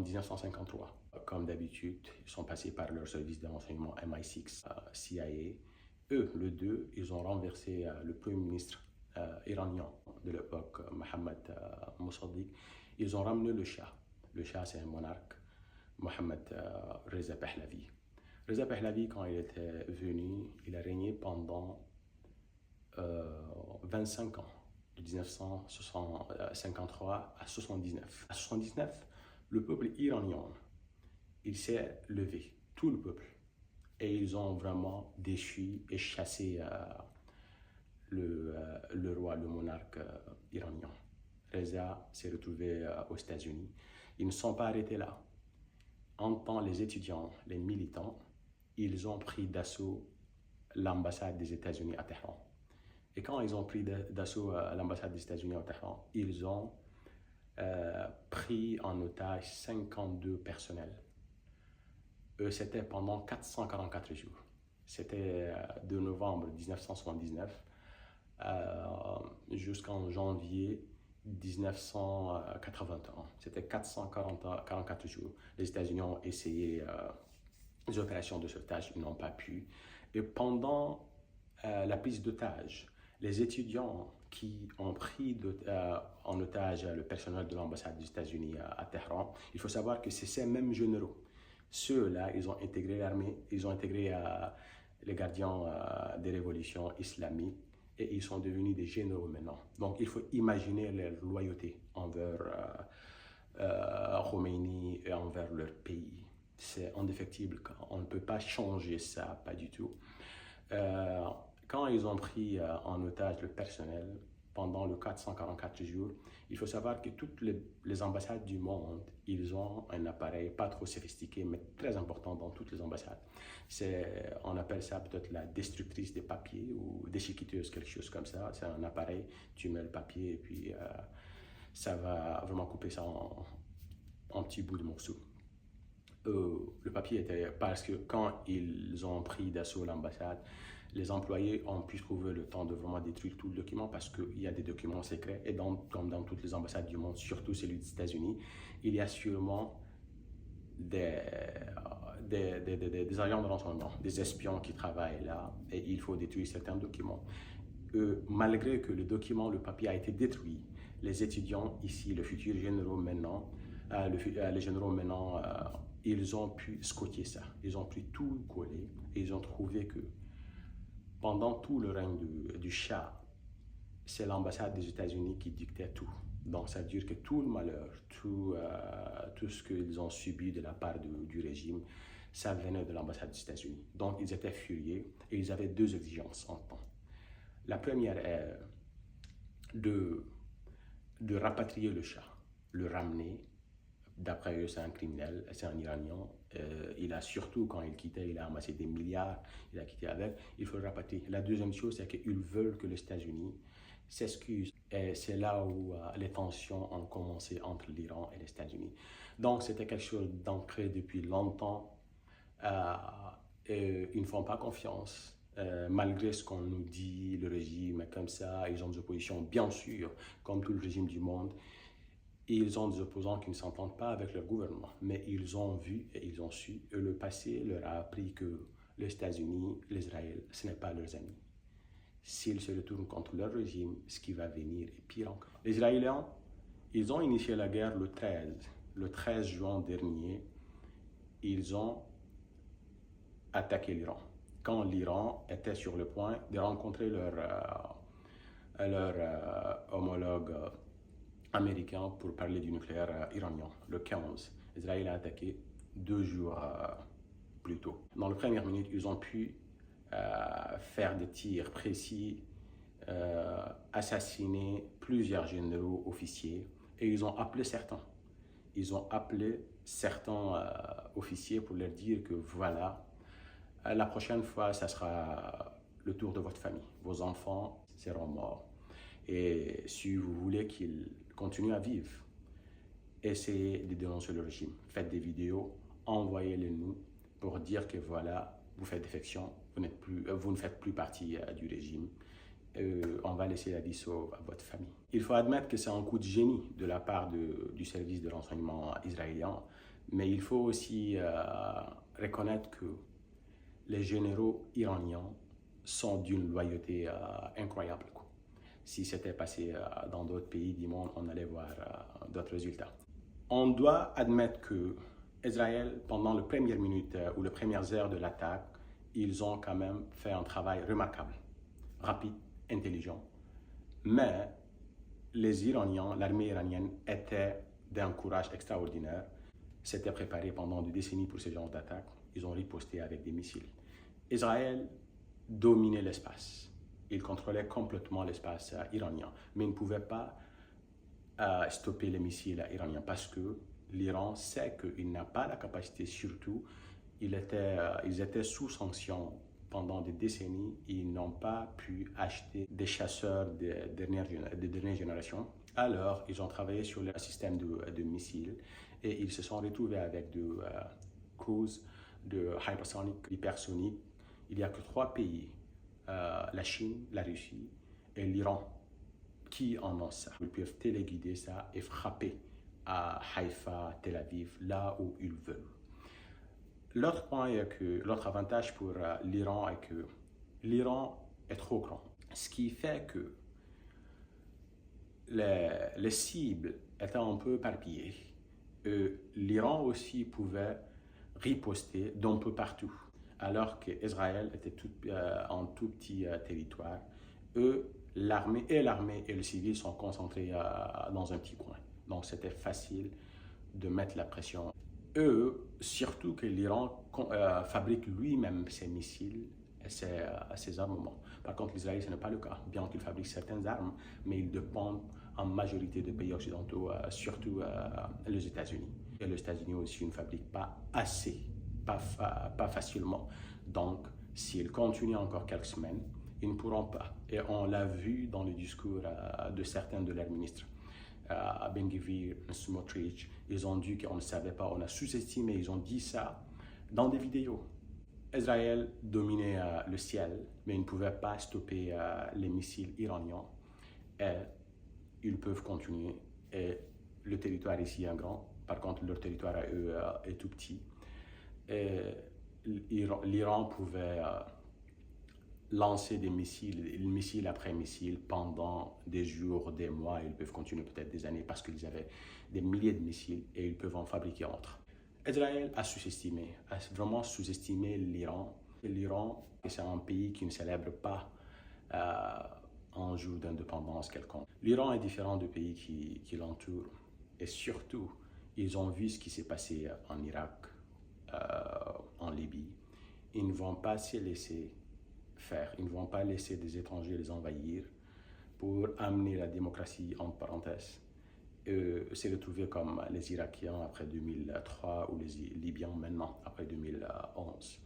1953. Comme d'habitude, ils sont passés par leur service de renseignement MI6, CIA. Eux, les deux, ils ont renversé le premier ministre iranien de l'époque, Mohammad Mossadegh. Ils ont ramené le Shah. Le Shah, c'est un monarque, Mohammad Reza Pahlavi. Reza Pahlavi, quand il était venu, il a régné pendant 25 ans, de 1953 à 79. À 79, le peuple iranien, il s'est levé, tout le peuple, et ils ont vraiment déchu et chassé le roi, le monarque iranien. Reza s'est retrouvé aux États-Unis. Ils ne sont pas arrêtés là. En temps, les étudiants, les militants, ils ont pris d'assaut l'ambassade des États-Unis à Téhéran. Et quand ils ont pris d'assaut l'ambassade des États-Unis à Téhéran, ils ont pris en otage 52 personnels. C'était pendant 444 jours. C'était de novembre 1979 jusqu'en janvier 1981. C'était 444 jours. Les États-Unis ont essayé des opérations de sauvetage, ils n'ont pas pu. Et pendant la prise d'otage, les étudiants qui ont pris en otage le personnel de l'ambassade des États-Unis à Téhéran, il faut savoir que c'est ces mêmes généraux. Ceux-là, ils ont intégré l'armée, ils ont intégré les gardiens des révolutions islamiques et ils sont devenus des généraux maintenant. Donc, il faut imaginer leur loyauté envers Khomeini et envers leur pays. C'est indéfectible, on ne peut pas changer ça, pas du tout. Quand ils ont pris en otage le personnel pendant le 444 jours, il faut savoir que toutes les ambassades du monde, ils ont un appareil pas trop sophistiqué, mais très important dans toutes les ambassades. On appelle ça peut-être la destructrice des papiers ou déchiqueteuse, quelque chose comme ça. C'est un appareil, tu mets le papier et puis ça va vraiment couper ça en petits bouts de morceaux. Le papier était parce que quand ils ont pris d'assaut l'ambassade, les employés ont pu trouver le temps de vraiment détruire tout le document parce qu'il y a des documents secrets et comme dans toutes les ambassades du monde, surtout celui des États-Unis, il y a sûrement des agents de renseignement, des espions qui travaillent là et il faut détruire certains documents. Malgré que le papier a été détruit, les étudiants ici, les futurs généraux maintenant, les généraux maintenant, ils ont pu scotcher ça. Ils ont pu tout coller et ils ont trouvé que pendant tout le règne du Shah, c'est l'ambassade des États-Unis qui dictait tout. Donc ça veut dire que tout le malheur, tout ce qu'ils ont subi de la part du régime, ça venait de l'ambassade des États-Unis. Donc ils étaient furieux et ils avaient deux exigences en temps. La première est de rapatrier le Shah, le ramener. D'après eux, c'est un criminel, c'est un Iranien. Il a surtout, quand il quittait, il a amassé des milliards, il a quitté avec. Il faut le rapatrier. La deuxième chose, c'est qu'ils veulent que les États-Unis s'excusent. Et c'est là où les tensions ont commencé entre l'Iran et les États-Unis. Donc, c'était quelque chose d'ancré depuis longtemps. Et ils ne font pas confiance. Malgré ce qu'on nous dit, le régime est comme ça, ils ont des oppositions, bien sûr, comme tout le régime du monde. Ils ont des opposants qui ne s'entendent pas avec leur gouvernement, mais ils ont vu et ils ont su, et le passé leur a appris que les États-Unis, l'Israël, ce n'est pas leurs amis. S'ils se retournent contre leur régime, ce qui va venir est pire encore. Les Israéliens, ils ont initié la guerre le 13 juin dernier, ils ont attaqué l'Iran. Quand l'Iran était sur le point de rencontrer leur homologue américain pour parler du nucléaire iranien, le 15. Israël a attaqué 2 jours plus tôt. Dans les premières minutes, ils ont pu faire des tirs précis, assassiner plusieurs généraux officiers et ils ont appelé certains. Ils ont appelé certains officiers pour leur dire que voilà, la prochaine fois, ça sera le tour de votre famille. Vos enfants seront morts. Et si vous voulez qu'ils continuent à vivre, essayez de dénoncer le régime. Faites des vidéos, envoyez-les nous pour dire que voilà, vous faites défection, vous ne faites plus partie du régime. On va laisser la vie sauve à votre famille. Il faut admettre que c'est un coup de génie de la part du service de renseignement israélien Mais il faut aussi reconnaître que les généraux iraniens sont d'une loyauté incroyable, quoi. Si c'était passé dans d'autres pays du monde, on allait voir d'autres résultats. On doit admettre que Israël, pendant les premières minutes ou les premières heures de l'attaque, ils ont quand même fait un travail remarquable, rapide, intelligent. Mais les Iraniens, l'armée iranienne était d'un courage extraordinaire. S'était préparé pendant des décennies pour ce genre d'attaque. Ils ont riposté avec des missiles. Israël dominait l'espace. Il contrôlait complètement l'espace iranien, mais il ne pouvait pas stopper les missiles iraniens parce que l'Iran sait qu'il n'a pas la capacité, surtout, ils étaient sous sanction pendant des décennies. Ils n'ont pas pu acheter des chasseurs de dernière génération. Alors, ils ont travaillé sur le système de missiles et ils se sont retrouvés avec des cruises de hypersonique, hypersonique. Il n'y a que 3 pays, la Chine, la Russie et l'Iran, qui en ont ça. Ils peuvent téléguider ça et frapper à Haïfa, Tel Aviv, là où ils veulent. L'autre point est que l'autre avantage pour l'Iran est que l'Iran est trop grand. Ce qui fait que les cibles étaient un peu éparpillées. L'Iran aussi pouvait riposter d'un peu partout, alors qu'Israël était un tout petit territoire. L'armée et le civil sont concentrés dans un petit coin. Donc c'était facile de mettre la pression. Surtout que l'Iran fabrique lui-même ses missiles et ses armements. Par contre, l'Israël, ce n'est pas le cas. Bien qu'il fabrique certaines armes, mais ils dépendent en majorité des pays occidentaux, surtout les États-Unis. Et les États-Unis aussi ne fabriquent pas assez, pas facilement. Donc, s'ils continuent encore quelques semaines, ils ne pourront pas. Et on l'a vu dans le discours de certains de leurs ministres. Ben-Gvir, Smotrich, ils ont dit qu'on ne savait pas, on a sous-estimé, ils ont dit ça dans des vidéos. Israël dominait le ciel, mais ils ne pouvaient pas stopper les missiles iraniens. Et ils peuvent continuer. Et le territoire ici est grand, par contre leur territoire à eux est tout petit. Et l'Iran pouvait lancer des missiles, missile après missile, pendant des jours, des mois. Ils peuvent continuer peut-être des années parce qu'ils avaient des milliers de missiles et ils peuvent en fabriquer autres. Israël a vraiment sous-estimé l'Iran. L'Iran, c'est un pays qui ne célèbre pas un jour d'indépendance quelconque. L'Iran est différent du pays qui l'entoure. Et surtout, ils ont vu ce qui s'est passé en Irak, en Libye. Ils ne vont pas se laisser faire. Ils ne vont pas laisser des étrangers les envahir pour amener la démocratie en parenthèse. C'est retrouvé comme les Irakiens après 2003 ou les Libyens maintenant après 2011.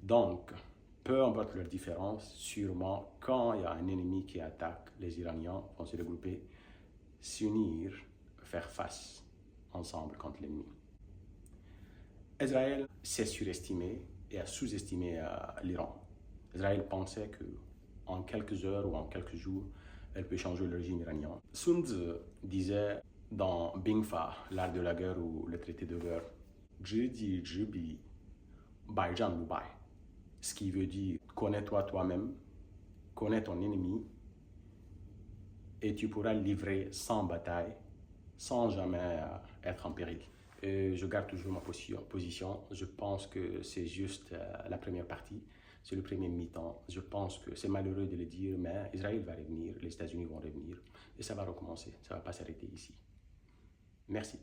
Donc, peu importe leur différence, sûrement quand il y a un ennemi qui attaque, les Iraniens vont se regrouper, s'unir, faire face ensemble contre l'ennemi. Israël s'est surestimé et a sous-estimé l'Iran. Israël pensait qu'en quelques heures ou en quelques jours, elle peut changer le régime iranien. Sun Tzu disait dans Bing Fa, l'art de la guerre ou le traité de guerre, Zhi Zhi Bi Bai Zhan Wu Bai. Ce qui veut dire connais-toi toi-même, connais ton ennemi, et tu pourras livrer sans bataille, sans jamais être en péril. Et je garde toujours ma position. Je pense que c'est juste la première partie. C'est le premier mi-temps. Je pense que c'est malheureux de le dire, mais Israël va revenir, les États-Unis vont revenir et ça va recommencer. Ça ne va pas s'arrêter ici. Merci.